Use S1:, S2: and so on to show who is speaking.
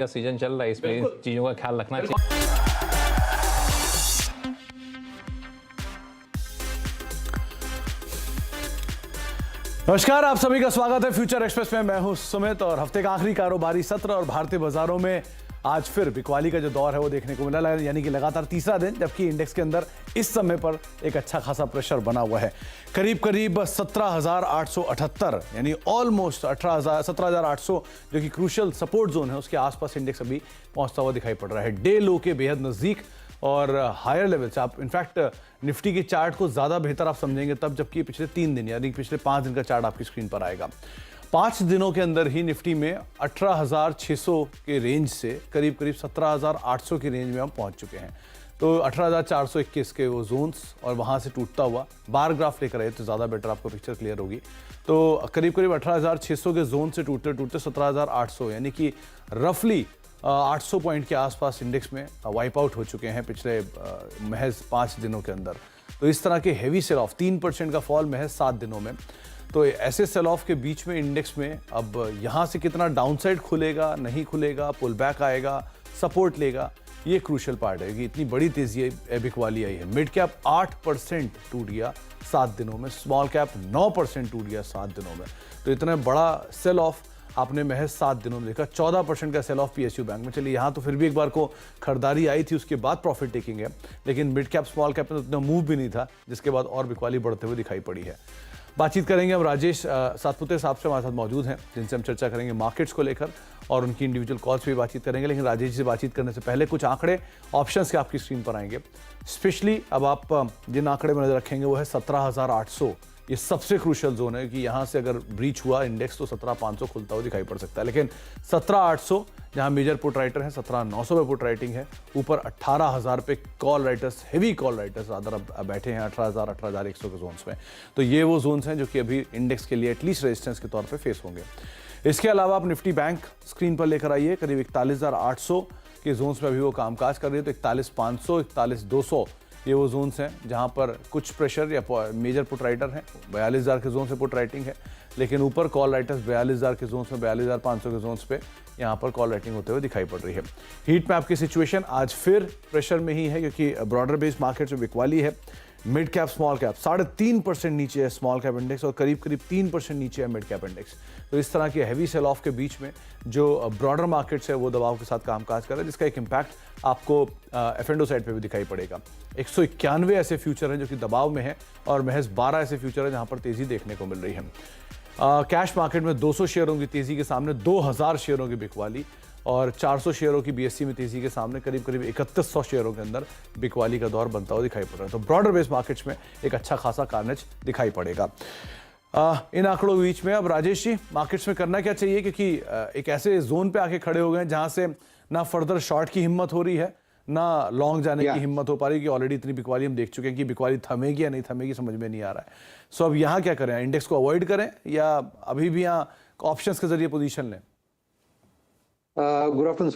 S1: का सीजन चल रहा है, इसमें चीजों का ख्याल रखना चाहिए।
S2: नमस्कार, आप सभी का स्वागत है फ्यूचर एक्सप्रेस में। मैं हूं सुमित और हफ्ते का आखिरी कारोबारी सत्र और भारतीय बाजारों में आज फिर बिकवाली का जो दौर है वो देखने को मिला, यानी कि लगातार तीसरा दिन, जबकि इंडेक्स के अंदर इस समय पर एक अच्छा खासा प्रेशर बना हुआ है। करीब करीब 17,878 यानी ऑलमोस्ट 17,800 जो कि क्रूशियल सपोर्ट जोन है, उसके आसपास इंडेक्स अभी पहुंचता हुआ दिखाई पड़ रहा है। डे लो के बेहद नजदीक और हायर लेवल से आप इनफैक्ट निफ्टी के चार्ट को ज़्यादा बेहतर आप समझेंगे तब जबकि पिछले 3 दिन यानी पिछले 5 दिन का चार्ट आपकी स्क्रीन पर आएगा। 5 दिनों के अंदर ही निफ्टी में 18,600 के रेंज से करीब करीब 17,800 की रेंज में हम पहुंच चुके हैं। तो 18,421 के वो जोन्स और वहां से टूटता हुआ बार ग्राफ लेकर आए तो ज़्यादा बेटर आपको पिक्चर क्लियर होगी। तो करीब करीब 18,600 के जोन से टूटते टूटते 17,800 यानी कि रफली 800 पॉइंट के आसपास इंडेक्स में वाइप आउट हो चुके हैं पिछले महज 5 दिनों के अंदर। तो इस तरह के हेवी सेल ऑफ 3% का फॉल महज 7 दिनों में। तो ऐसे सेल ऑफ के बीच में इंडेक्स में अब यहाँ से कितना डाउनसाइड खुलेगा, नहीं खुलेगा, पुल बैक आएगा, सपोर्ट लेगा, ये क्रूशियल पार्ट है कि इतनी बड़ी तेजी एबिक वाली आई है। मिड कैप 8% टूट गया 7 दिनों में, स्मॉल कैप 9% टूट गया 7 दिनों में। तो इतना बड़ा सेल ऑफ आपने महज 7 दिनों में देखा। 14% का सेल ऑफ पीएसयू बैंक में। चलिए यहाँ तो फिर भी एक बार को खरीदारी आई थी, उसके बाद प्रॉफिट टेकिंग है, लेकिन मिड कैप स्मॉल कैप में तो इतना मूव भी नहीं था, जिसके बाद और बिकवाली बढ़ते हुए दिखाई पड़ी है। बातचीत करेंगे अब राजेश सातपुते साहब से, हमारे साथ मौजूद हैं, जिनसे हम चर्चा करेंगे मार्केट्स को लेकर और उनकी इंडिविजुअल कॉल्स पे भी बातचीत करेंगे। लेकिन राजेश से बातचीत करने से पहले कुछ आंकड़े ऑप्शंस के आपकी स्क्रीन पर आएंगे। स्पेशली अब आप जिन आंकड़े में नजर रखेंगे वो है 17,800। ये सबसे क्रूशियल जोन है कि यहाँ से अगर ब्रीच हुआ इंडेक्स तो 17,500 खुलता हुआ दिखाई पड़ सकता है। लेकिन 17,800 जहाँ मेजर पुट राइटर है, 17,900 पे पुट राइटिंग है, ऊपर 18,000 पे call writers, heavy call writers other अब बैठे हैं 18,000 18,100 के जोन्स में। तो ये वो जोन्स हैं जो कि अभी इंडेक्स के लिए एटलीस्ट रेजिस्टेंस के तौर पर फेस होंगे। इसके अलावा आप निफ्टी बैंक स्क्रीन पर लेकर आइए। करीब 41,800 के जोन्स में अभी वो कामकाज कर रही है। तो 41,500 41,200 ये वो जोन्स हैं जहां पर कुछ प्रेशर या मेजर पुट राइटर हैं। 42,000 के जोन से पुट राइटिंग है, लेकिन ऊपर कॉल राइटर्स 42,000 के जोन्स में, 42,500 के जोन्स पे यहाँ पर कॉल राइटिंग होते हुए दिखाई पड़ रही है। हीट मैप की सिचुएशन आज फिर प्रेशर में ही है क्योंकि ब्रॉडर बेस्ड मार्केट में बिकवाली है। मिड कैप स्मॉल कैप 3.5% नीचे है स्मॉल कैप इंडेक्स और करीब करीब 3% नीचे है मिड कैप इंडेक्स। तो इस तरह के हैवी सेल ऑफ के बीच में जो ब्रॉडर मार्केट्स है वो दबाव के साथ कामकाज कर रहे हैं, जिसका एक इम्पैक्ट आपको एफ&ओ साइड पे भी दिखाई पड़ेगा। 191 ऐसे फ्यूचर हैं जो कि दबाव में है और महज 12 ऐसे फ्यूचर हैं जहां पर तेजी देखने को मिल रही है। कैश मार्केट में 200 शेयरों की तेजी के सामने 2,000 शेयरों की बिकवाली और 400 शेयरों की बीएससी में तेजी के सामने करीब करीब 3100 शेयरों के अंदर बिकवाली का दौर बनता हुआ दिखाई पड़ रहा है। तो ब्रॉडर बेस्ड मार्केट्स में एक अच्छा खासा कार्नेज दिखाई पड़ेगा। इन आंकड़ों के बीच में अब राजेश जी, मार्केट्स में करना क्या चाहिए, क्योंकि एक ऐसे जोन पे आके खड़े हो गए जहां से ना फर्दर शॉर्ट की हिम्मत हो रही है, ना लॉन्ग जाने की हिम्मत हो पा रही है, कि ऑलरेडी इतनी बिकवाली हम देख चुके हैं कि बिकवाली थमेगी या नहीं थमेगी समझ में नहीं आ रहा है। सो अब यहाँ क्या करें, इंडेक्स को अवॉइड करें या अभी भी यहाँ ऑप्शंस के जरिए पोजीशन लें?
S3: Good afternoon